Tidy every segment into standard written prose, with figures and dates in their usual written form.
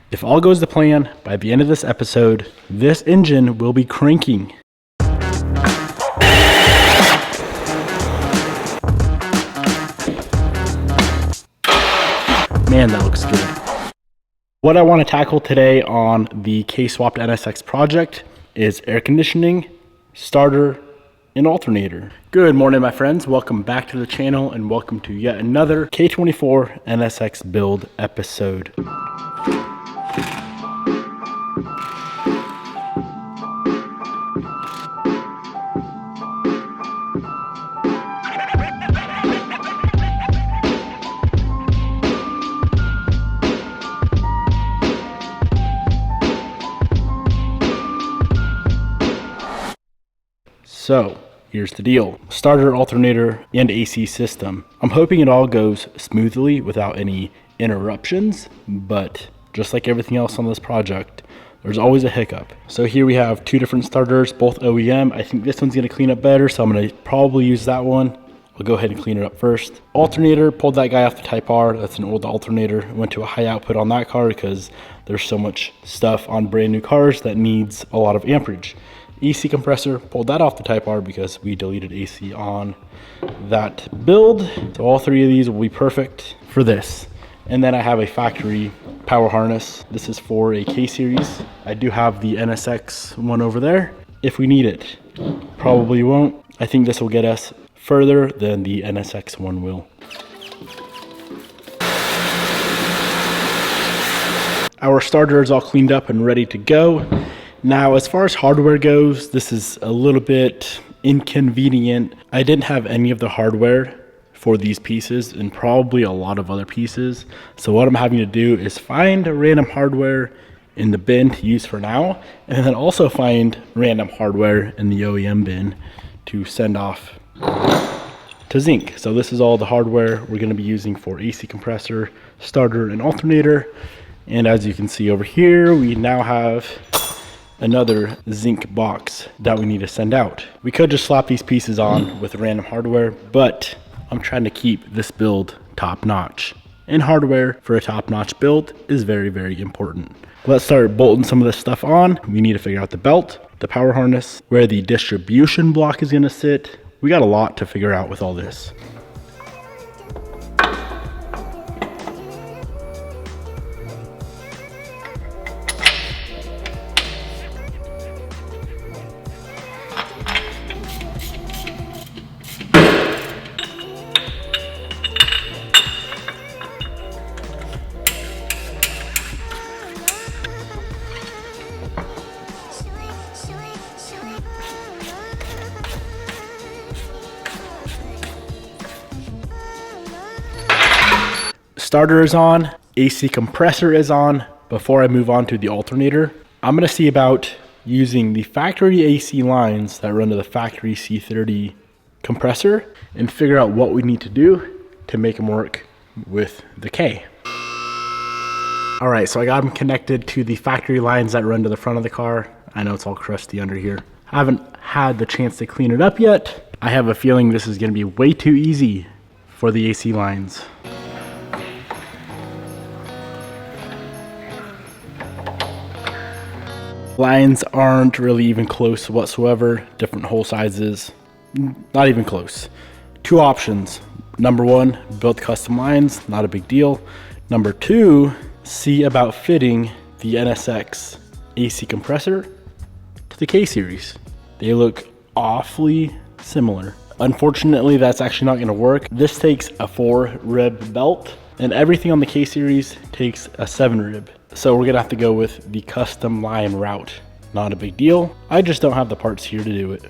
If all goes to plan, by the end of this episode, this engine will be cranking. Man, that looks good. What I want to tackle today on the K-swapped NSX project is air conditioning, starter, and alternator. Good morning, my friends. Welcome back to the channel and welcome to yet another K24 NSX build episode. So here's the deal. Starter, alternator, and AC system. I'm hoping it all goes smoothly without any interruptions, but just like everything else on this project, there's always a hiccup. So here we have two different starters, both OEM. I think this one's gonna clean up better, so I'm gonna probably use that one. I'll go ahead and clean it up first. Alternator, pulled that guy off the Type R. That's an old alternator. Went to a high output on that car because there's so much stuff on brand new cars that needs a lot of amperage. AC compressor, pulled that off the Type R because we deleted AC on that build. So all three of these will be perfect for this. And then I have a factory power harness. This is for a K-series. I do have the NSX one over there if we need it. Probably won't. I think this will get us further than the NSX one will. Our starter is all cleaned up and ready to go. Now, as far as hardware goes, this is a little bit inconvenient. I didn't have any of the hardware for these pieces and probably a lot of other pieces. So what I'm having to do is find random hardware in the bin to use for now, and then also find random hardware in the OEM bin to send off to Zinc. So this is all the hardware we're going to be using for AC compressor, starter, and alternator. And as you can see over here, we now have another Zinc box that we need to send out. We could just slap these pieces on with random hardware, but I'm trying to keep this build top notch. And hardware for a top notch build is very, very important. Let's start bolting some of this stuff on. We need to figure out the belt, the power harness, where the distribution block is gonna sit. We got a lot to figure out with all this. Starter is on, AC compressor is on. Before I move on to the alternator, I'm gonna see about using the factory AC lines that run to the factory C30 compressor and figure out what we need to do to make them work with the K. All right, so I got them connected to the factory lines that run to the front of the car. I know it's all crusty under here. I haven't had the chance to clean it up yet. I have a feeling this is gonna be way too easy for the AC lines. Lines aren't really even close whatsoever. Different hole sizes, not even close. Two options. Number one, build custom lines, not a big deal. Number two, see about fitting the NSX AC compressor to the K-series. They look awfully similar. Unfortunately, that's actually not gonna work. This takes a 4-rib belt and everything on the K-series takes a 7-rib. So we're gonna have to go with the custom line route. Not a big deal. I just don't have the parts here to do it.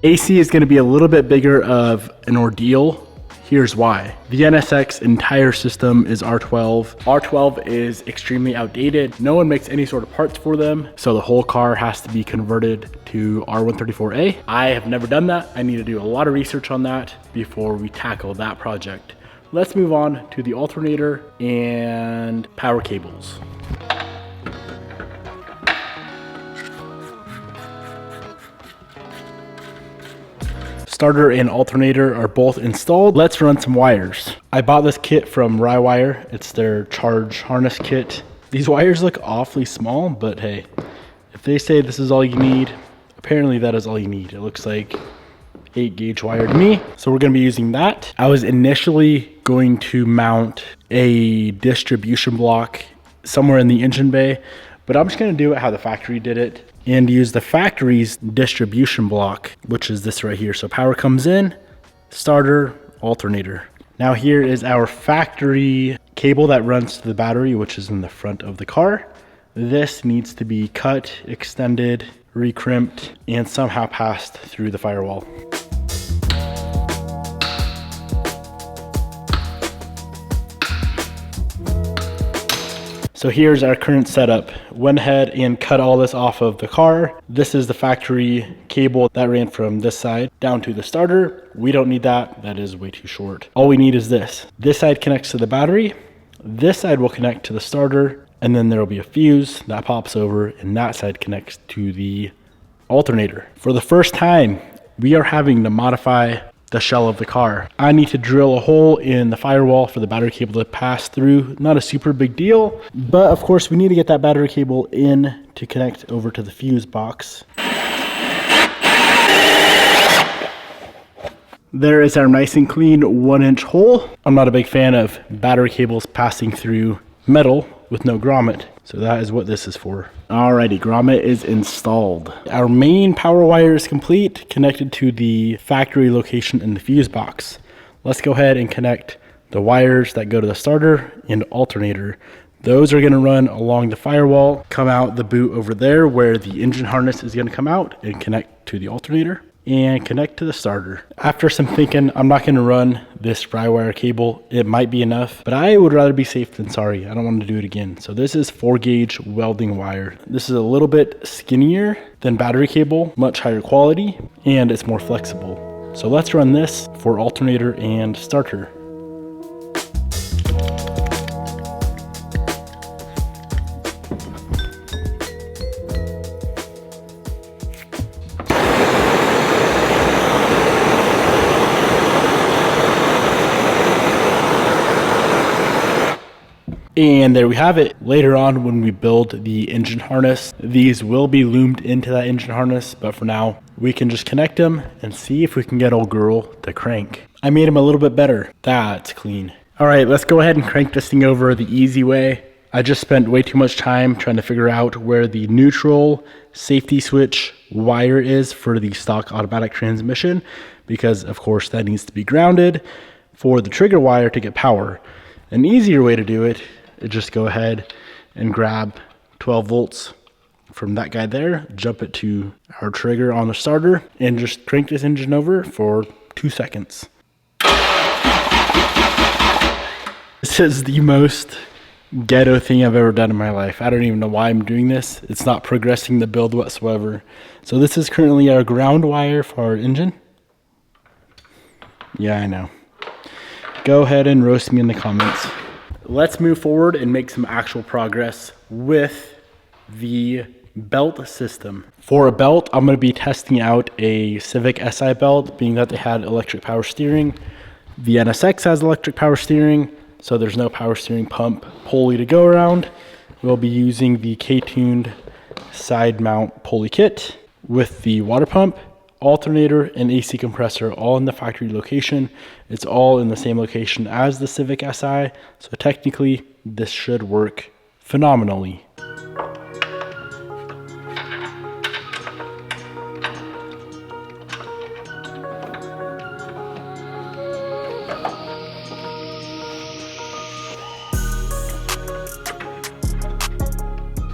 AC is gonna be a little bit bigger of an ordeal. Here's why. The NSX entire system is R12. R12 is extremely outdated. No one makes any sort of parts for them. So the whole car has to be converted to R134A. I have never done that. I need to do a lot of research on that before we tackle that project. Let's move on to the alternator and power cables. Starter and alternator are both installed. Let's run some wires. I bought this kit from Rywire. It's their charge harness kit. These wires look awfully small, but hey, if they say this is all you need, apparently that is all you need. It looks like 8 gauge wire to me. So we're gonna be using that. I was initially going to mount a distribution block somewhere in the engine bay, but I'm just gonna do it how the factory did it and use the factory's distribution block, which is this right here. So power comes in, starter, alternator. Now here is our factory cable that runs to the battery, which is in the front of the car. This needs to be cut, extended, recrimped, and somehow passed through the firewall. So here's our current setup. Went ahead and cut all this off of the car. This is the factory cable that ran from this side down to the starter. We don't need that. That is way too short. All we need is this. This side connects to the battery. This side will connect to the starter. And then there will be a fuse that pops over and that side connects to the alternator. For the first time, we are having to modify the shell of the car. I need to drill a hole in the firewall for the battery cable to pass through. Not a super big deal, but of course we need to get that battery cable in to connect over to the fuse box. There is our nice and clean 1-inch hole. I'm not a big fan of battery cables passing through metal with no grommet, so that is what this is for. Alrighty, grommet is installed. Our main power wire is complete, connected to the factory location in the fuse box. Let's go ahead and connect the wires that go to the starter and alternator. Those are gonna run along the firewall, come out the boot over there where the engine harness is gonna come out and connect to the alternator and connect to the starter. After some thinking, I'm not gonna run this fry wire cable. It might be enough, but I would rather be safe than sorry. I don't want to do it again. So this is 4-gauge welding wire. This is a little bit skinnier than battery cable, much higher quality, and it's more flexible. So let's run this for alternator and starter. And there we have it. Later on, when we build the engine harness, these will be loomed into that engine harness, but for now, we can just connect them and see if we can get old girl to crank. I made him a little bit better. That's clean. All right, let's go ahead and crank this thing over the easy way. I just spent way too much time trying to figure out where the neutral safety switch wire is for the stock automatic transmission, because of course that needs to be grounded for the trigger wire to get power. An easier way to do it, just go ahead and grab 12 volts from that guy there, jump it to our trigger on the starter, and just crank this engine over for 2 seconds. This is the most ghetto thing I've ever done in my life. I don't even know why I'm doing this. It's not progressing the build whatsoever. So this is currently our ground wire for our engine. Yeah, I know. Go ahead and roast me in the comments. Let's move forward and make some actual progress with the belt system. For a belt, I'm going to be testing out a Civic Si belt, being that they had electric power steering. The NSX has electric power steering, so there's no power steering pump pulley to go around. We'll be using the K-tuned side mount pulley kit with the water pump, alternator, and AC compressor all in the factory location. It's all in the same location as the Civic Si, so technically this should work phenomenally.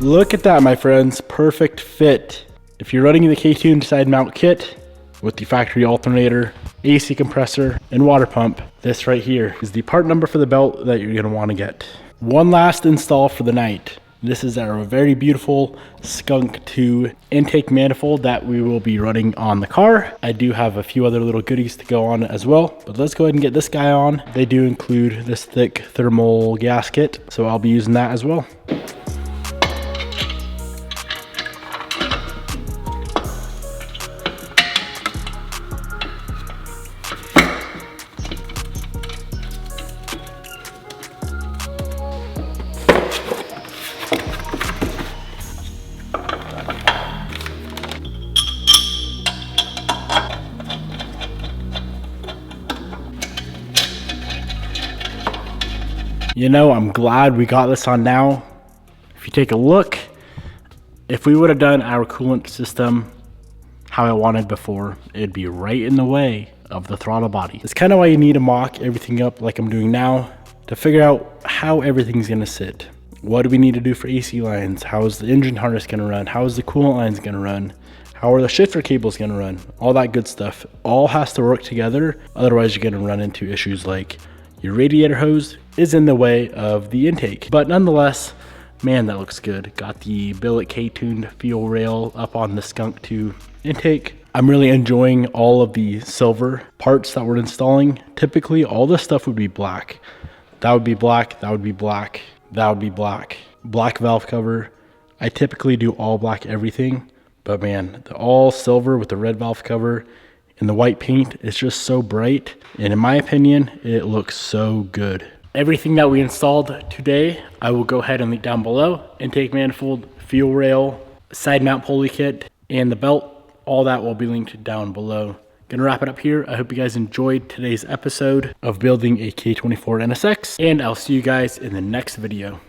Look at that, my friends, perfect fit. If you're running the K-tuned side mount kit with the factory alternator, AC compressor, and water pump, this right here is the part number for the belt that you're gonna wanna get. One last install for the night. This is our very beautiful Skunk 2 intake manifold that we will be running on the car. I do have a few other little goodies to go on as well, but let's go ahead and get this guy on. They do include this thick thermal gasket, so I'll be using that as well. You know, I'm glad we got this on now. If you take a look, if we would have done our coolant system how I wanted before, it'd be right in the way of the throttle body. It's kind of why you need to mock everything up like I'm doing now to figure out how everything's gonna sit. What do we need to do for AC lines? How is the engine harness gonna run? How is the coolant lines gonna run? How are the shifter cables gonna run? All that good stuff. All has to work together. Otherwise, you're gonna run into issues like your radiator hose is in the way of the intake. But nonetheless, man, that looks good. Got the billet K-tuned fuel rail up on the Skunk 2 intake. I'm really enjoying all of the silver parts that we're installing. Typically, all this stuff would be black. That would be black, that would be black, that would be black. Black valve cover. I typically do all black everything, but man, the all silver with the red valve cover and the white paint is just so bright. And in my opinion, it looks so good. Everything that we installed today, I will go ahead and link down below. Intake manifold, fuel rail, side mount pulley kit, and the belt. All that will be linked down below. Gonna wrap it up here. I hope you guys enjoyed today's episode of building a K24 NSX, and I'll see you guys in the next video.